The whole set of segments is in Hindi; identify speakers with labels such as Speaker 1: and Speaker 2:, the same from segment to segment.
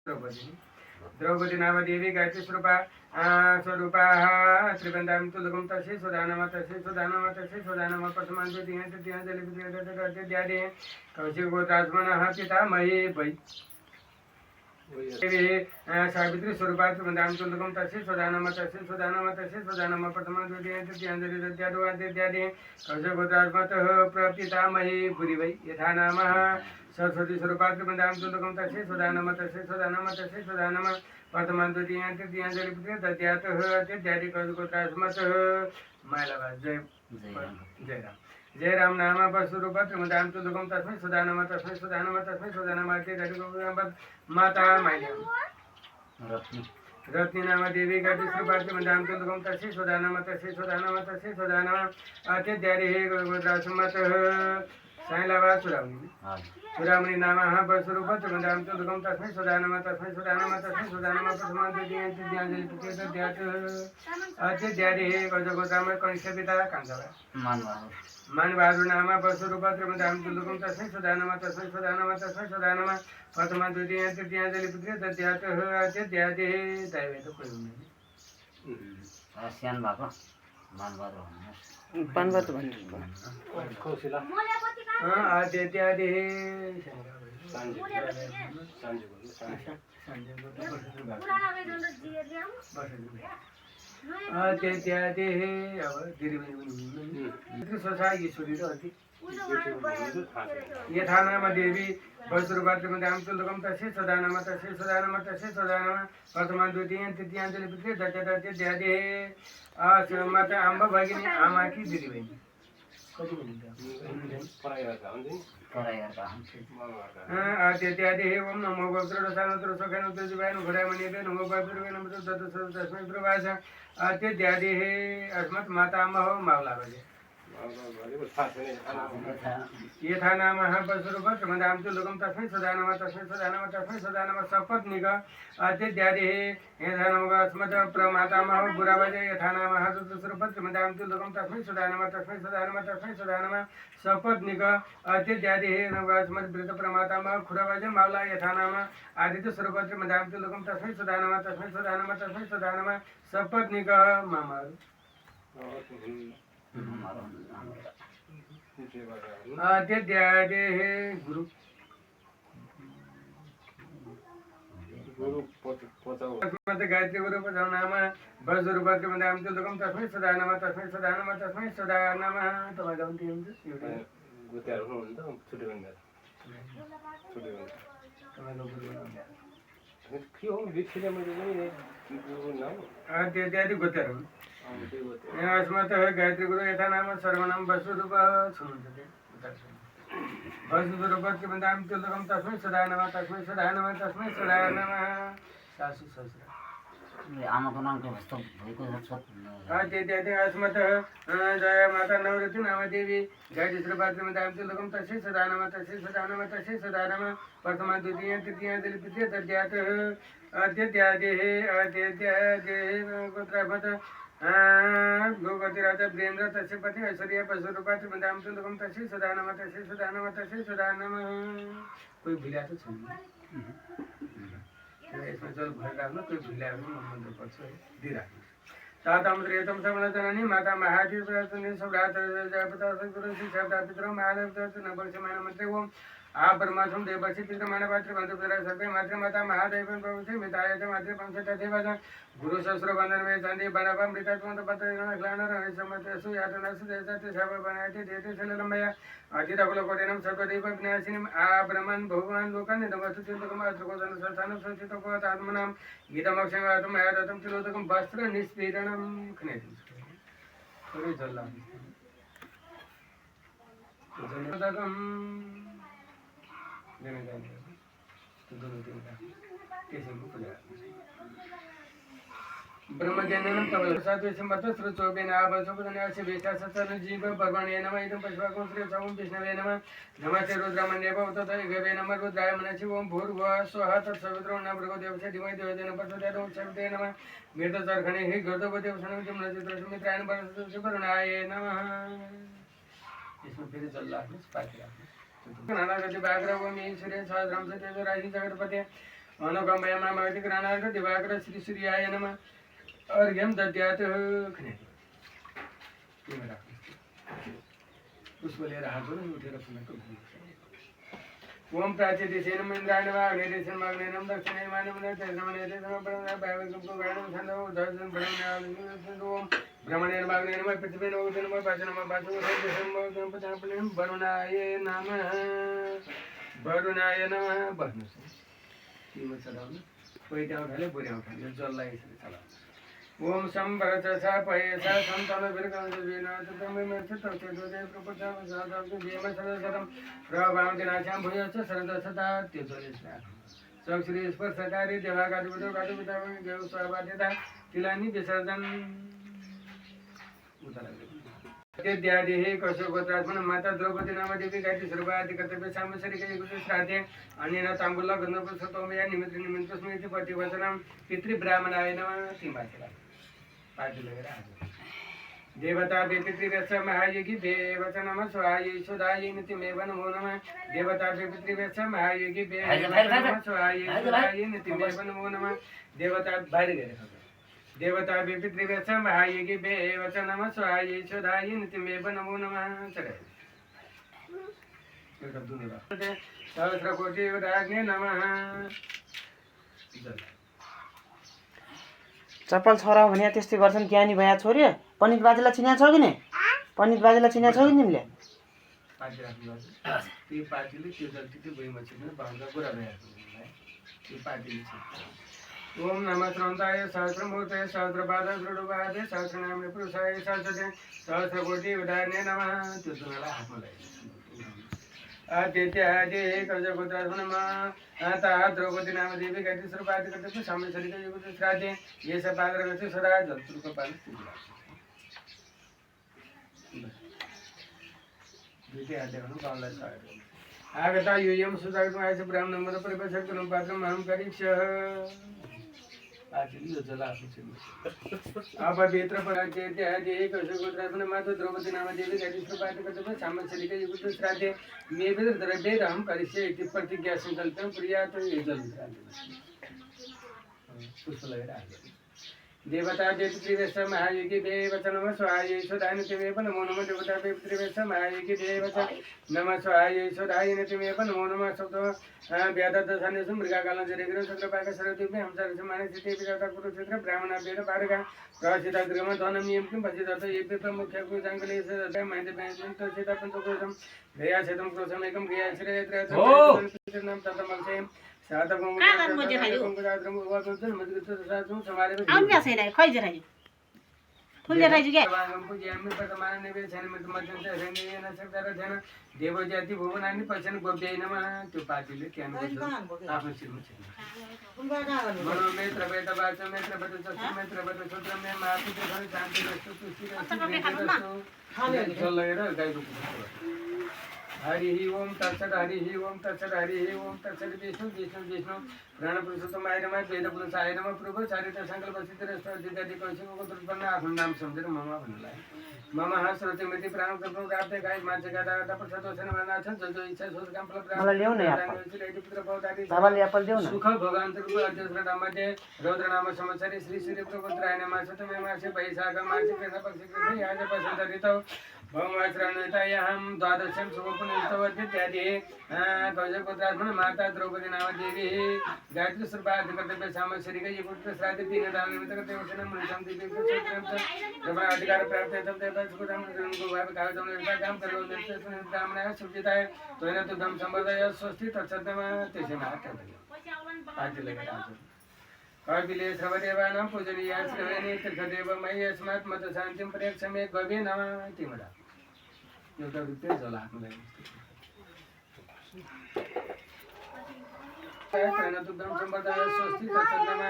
Speaker 1: द्रौपदी नाम देवी गायत्री स्वरूपा त्रिबंधाम तुलगम तसे सुदानम प्रथमान द्वितीय कौशिक गोत्रात्मनः पितामही वै सावित्री स्वरूपा त्रिबंधाम तुलगम तसे सुदानम प्रथमान द्वितीय तृतीय कौशिक गोत्रात्मतः प्रपितामही भूरि वै यथा नाम सरस्वती स्वरूपा त्रिबंधाम तुलगम तसे सुदानम वर्तमान द्वितीय तृतीय तृतीयादि गोत्रास्मत मालावा जय राम नाम स्वरूप त्रिमदाम तुलगम तस्मै सुदानम माता माया रत्नी नाम देवी गायत्री स्वरूपा त्रिमदाम तुलगम तस्मै सुदानम अत्यद्यादि गोत्रास्मत साइलावा सुरामणि नाम स्वरूप त्रिमदाम तुलगम तस्मै सुदानम प्रथमा द्वितीय अत्यद्यादि गोत्राम कनिष्ठ पिता कांतावा मानबहादुर नाम स्वरूप त्रिमदाम तुलगम तस्मै सुदानम प्रथमा द्वितीय तृतीय अत्यद्यादि दैवेत कोही
Speaker 2: आसियान भएको मानबहादुर
Speaker 3: पानबहादुर भन्नु
Speaker 4: कौशिला
Speaker 1: अत्यद्यादि अत्यद्यादि अब ईश्वरी र अति यथा नाम देवी वस्त्रुपा त्रिमदाम तुलगम तस्य सदानम प्रथमा द्वितीय तृतीय अत्यद्यादि मत अम्ब भगिनी आमा की दिदी बहिनी कति अत्यद्यादि ओम नमो गोत्र सखन उत्तरजीवाय घोड़ामणि नमो बाबुर्वे नमो तस्मै प्रभास अत्यद्यादि अस्मत् मातामह मावला बजे यथा नाम स्वरूप त्रिमदाम तुलगम तस्मै सुदानम सपत्निक अत्यद्यादि यथा नाम अस्मत् प्रमातामह बुरावजे यथा नाम स्वरूप त्रिमदाम तुलगम तस्मै सुदानम सपत्निक अत्यद्यादि अस्मत् वृत प्रमातामह खुरावजे मावला यथा नाम आदित्य स्वरूप त्रिमदाम तुलगम तस्मै सुदानम सपत्निक मामा अत्यद्यादि गुरु गायत्री गुरु पचाउ नाम वज्ररूप त्रिमदाम तुलगम तस्मै सुदानम अत्यद्यादि गोत्र अस्मत् गायत्री गुरु यथा नाम सर्वनाम वसुरूप वसुरूप त्रिमदाम तुलगम तस्मै सुदानम सासु ससुरा
Speaker 2: आमाको नाम के कस्तो भएको छ
Speaker 1: अत्यद्यादि अस्मत् जय माता नवरती नाम देवी गायत्री स्वरूप त्रिमदाम तुलगम तस्मै सुदानम प्रथमा द्वितीय तृतीय अत्यद्यादि गोत्रापत गोगति राजा वीरेंद्र तस्य पति ऐश्वर्य वसुरूपा त्रिमदाम तुलगम तस्य सुदानम कोही भुल्या त छैन यसमा जल भइराख्नु कोही भुल्या भने मन्त्र पर्छ दिइराख्नु तातामृतम समलजननी माता महादेव प्रसन्ने सौरात जयपता गुरु शिक्षा पितर महादेव नवर्ष मान मंत्र ओम आ ब्रह्मासम देवसी पितृमान पात्र बंधुपुत्र सर्वे मात्र माता महादेव प्रभुसे मिताय च मात्र पंचता देवता गुरु सहस्र बंधन में चंदी बनवा मृतत्व पत्र ग्लान रहे समतसु यातनसु देशते सब बनाते देते सलमया अजित अकुल कोटेनम सर्वदेव विनाशिनीम आ ब्रह्मन भगवान लोकन नमस्तु चिंतकम अत्रकोदन संस्थान संचितो को आत्मनाम गीतमक्षम आत्म आयतम तिलोदकम वस्त्र निष्पीडनम खनेतु करे जल्ला जल्लादकम ब्रह्मज्ञानम तवल सात्वे संबत श्रुचोबेन आबसोबदन्यास्य वेता सत्सन जीव पर्वणे नमः इदं पशुवाकं श्री सवं विष्णवे नमः नमस्ते रुद्रमन्ये भवतत गवे नमः रुद्राय मनसि ओम भूर्भुवः स्वः तत्सवितरो न भृगो देवस्य धीमहि देवतेन प्रचोदयात् ओम सविते नमः मृतचर्खणे हि गर्दवते वसनं जमुनचित्रसुमित्रायण वरसुवरुणाय नमः। इसमें फिर चल रहा है नानागति व्याघ्र ओम ईश्वरे सहस्रम से तेजो राशि जगतपते अनुकम्पयामामगति ग्रहणार्थ दिवाकर श्री सूर्याय नमः अर्घ्यं दद्यात् पुष्प लिएर हात जोड्नु उठेर पुनः ओम प्राच्य दिशेन इन्द्रायण वाग्ने दिशेन माग्नेनम दक्षिणे मानवने तेजमने तेजम ब्रह्मणे वायुगुप्तो गाणं छन्दो दर्शन ब्रह्मणे ओम ब्रह्मणे माग्नेन पृथ्वीन ओदन पाचनम पाचो दिशेन गणपतिन वरुणाय नमः बस्नुस् तिम्रो चलाउनु पहिटा उठाले बुढा उठाले जललाई यसरी चलाउनु ओम संभरचसा पयसा संतन विरकंस विना तमे मेर्थ तोते दोदे प्रपचा साधक जेम सदसतम प्रभाव दिनाचाम भुजस सरद सदा तेजोलेस्ना श्री स्पर्शकारी देवागादि विदो गादि विदा देव स्वाबाध्यता तिलानी विसर्जन उतरा हे कशोपत्रात्मन माता द्रौपदी नाम देवी गायत्री सर्वादि कर्तव्य सामसरिक युगुत श्राद्धे अन्यना तांबूला गंधपुष्पतोमया निमित्त निमित्त स्मृति प्रतिवचनम पितृ ब्राह्मणाय नमः सिंहाचला देवता पितृव्यस्य महायुगी देवचनम स्वाय सुदाय नितिमेव नमो नमः देवता पितृव्यस्य महायुगी देवचनम स्वाय सुदाय नितिमेव नमो नमः देवता बाहर गए देवता पितृव्यस्य महायुगी देवचनम स्वाय सुदाय नितिमेव नमो नमः चले सहस्रकोटि उदाग्ने नमः
Speaker 3: चप्पल छोरा भने त्यस्तै गर्छन् ज्ञानी भया छोरी पण्डित बाजेलाई चिन्या छौ कि नि पण्डित बाजेलाई चिन्या छौ कि तिमीले
Speaker 1: पार्टी राख्नु त्यो पार्टीले त्यो जति त्यो भइमा छिन् भान्जा कुरा भइहाल्छ त्यो पार्टीले छ ओम नमः श्रन्ताय सहस्रमूर्तये सहस्रपाद दृढवादे सहस्रनामे पुरुषाय सहस्रते सहस्रकोटि उदाहरणे नमः त्यो दुनालाई हातमा लगाइदिनु आदित्यादि कजगोत्रात्मनमा आता द्रौपदी नाम देवी गायत्री सर्वादि कर्तव्य सामेश्वरिक युगुत श्राद्धे ये सब पादरगति सदा जन्तुको पालन द्वितीय अध्याय गाउँलाई सहायक आगता यूयम सुदागतम आयस ब्राह्मण नम्बर परिपक्षकम पात्रम अहम करीक्ष आचली यो जला अब भित्र पराचेत्यादि कशोपत्रात्मन माता द्रौपदी नाम देवी गायत्री सर्वादि कर्तव्य सामेश्वरिक युगुत श्राद्धे मे द्रव्येदहं करिष्ये इति प्रतिज्ञा संकल्पं प्रियात युजल पुष्प लगाएर देवता पितृव्यस्य महायुगी देवचनम स्वाय ईश्वराय तिमेव नमो नमः देवता पितृव्यस्य महायुगी देवचन नमः स्वाय ईश्वराय तिमेव नमो नमः शब्द व्याददशानेषु मृगाकालं जरेग्रह चक्रपाक सरद्वीपे हंसरसमाने स्थिते विजाता कुरुक्षेत्र ब्राह्मणाभ्येन पारगा प्रसिता गृहम धनं यं किं पश्यत येपि प्रमुख्यकु जङ्गलेषु दत्ता मन्दिर बैंत सीता पञ्चकोशं गया क्षेत्रं क्रोशमेकं गया श्रेयत्र तत्तमं तत्तमं सातगम मुझे खायो गुजरातम हुआ तो मधुर साथों हमारे में
Speaker 5: आउन क्या सेरा खोइ जरा यो फुल जरा जो के
Speaker 1: वांगम पूज्य हम प्रमाण निवेशन में मध्यम से रहेंगे न सकता रहना देव जाति भुवनानि पछन गोब्याय नमः त्यो पार्टीले के आफ्नो सिरमा छ मनो मित्र बेटा बाचा मित्र बेटा ससुर मित्र बेटा छोत्र में माफी के घर शांति रस्तो तुष्टि रस्तो खाले चलेर गाईको हरि ओम तत्सत हरि ओम तत्सत हरि ओम तत्सत विष्णु विष्णु विष्णु प्राण पुरुषोत्तमाय नमः वेद पुरुषाय नमः प्रभु चारित्र संकल्प सिद्ध रस्तो इत्यादि कौशिक को उत्पन्न आफ्नो नाम सम्झेर मम भन्नुलाई मम श्रुति मृति प्राण कर्म प्राप्त गाय मान्छेका दादा प्रसाद वचन माना छ जो जो इच्छा सोच काम फल प्राप्त
Speaker 3: मलाई ल्याउ न यार
Speaker 1: पुत्र पौदारी
Speaker 3: बाबाले एप्पल देऊ न
Speaker 1: सुख भोगान्तरको अध्यक्ष मध्ये रौद्र नाम संवत्सरी श्री सूर्य प्रपुत्राय नमः सतमे मासे वैशाख मासे कृष्ण पक्ष कृष्ण याज पसंत ऋतौ भौमाश्रणतायां द्वादशं शुभपुण्यस्तवद्यत्यादि कौशपुत्रात्मन माता द्रौपदी नाम देवी गायत्री सर्वादि कर्तव्य सामश्वरिक युगुत श्राद्ध तीन दान निमित्त कर्तव्य मनुष्यं देवी प्रभा अधिकार प्राप्त तब देवता सुखदाम को भाव कागजम निर्ता काम करो निर्ते कामना सुचिताय तोयन तुदम संबदय स्वस्ति तत्सतम तेसे माता आज लगे कविले श्रवदेवानां पूजनीय श्रवणे तथदेव मयि अस्मात् मत शान्तिं प्रेक्षमे गवे नमः तिमरा एउटा रुपैयाँ जला हाक्नुलाई तोयन तुदम संबदय स्वस्ति तत्सतम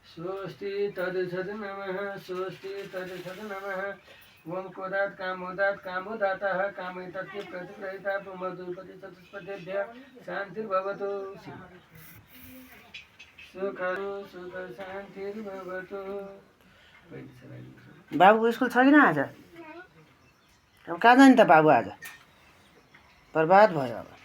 Speaker 1: स्वस्ति तदसद नमः स्वस्ति तदसद नमः ओम कोदात कामोदातः कामैतत्य प्रतिग्रहिता मधुपति चतुष्पदेभ्य शान्तिर्भवतु सुख शान्तिर्भवतु
Speaker 3: बाबुको स्कुल छ किन आज अब कहाँ जाने त बाबु आज बर्बाद भयो अब